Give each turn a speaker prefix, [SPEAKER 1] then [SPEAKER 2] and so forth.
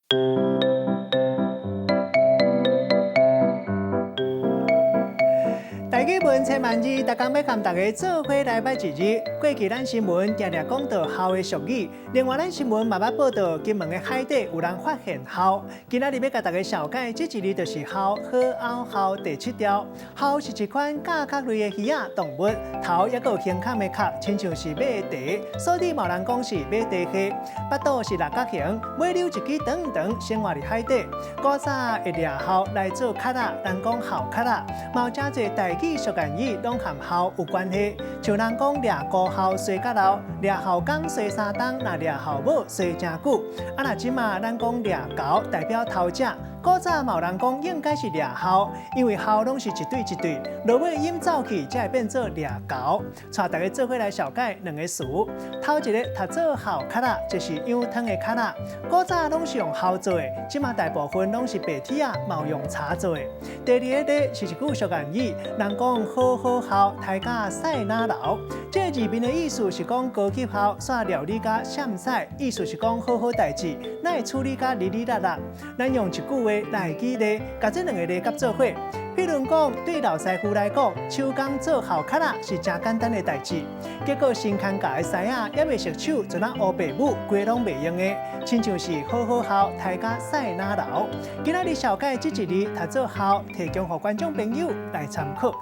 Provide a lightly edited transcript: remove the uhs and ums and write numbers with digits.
[SPEAKER 1] 大家问千万字，大家要跟大家做伙来拜一日。过去咱新闻常常讲到校的俗语，另外咱新闻嘛捌报道金门的海底有人发现校。今仔日要甲大家小解，这一日就是校好校第7条。校是一款甲壳类的鱼仔动物，头也有形坎的壳，亲像是马的蹄，所以某人讲是马蹄蟹。腹肚是六角形，尾溜一支长长，生活伫海底。古早会掠校来做壳仔，人讲校壳仔，嘛有真侪代际俗谚语拢和校有关系，像人讲掠孤校睡甲老，掠校工睡3冬，那掠校母睡真久。啊，那即马咱讲掠猴代表偷食。古早嘛有人讲应该是掠校，因为校拢是一对一对，落尾引走去才会变做掠猴。带大家做伙来小解两个词。头一个读做校壳仔，就是养汤的壳仔。古早拢是用校做的，即马大部分拢是白铁啊，嘛有用茶做的。第二个呢是一句俗谚语，人讲好校，大家赛哪老。这字面的意思是讲高级校煞料理甲闪使，意思是讲好代志，哪会处理甲哩哩啦啦。咱用一句话来举例，甲这两个例夹做伙。譬如讲，对老师傅来讲，手工做校壳仔是真简单的代志，结果新看教的师仔也未熟手，就咱学爸母，规拢袂用的，亲像是好校，大家赛哪老。今仔日小解这一日读做校，提供给观众朋友来参考。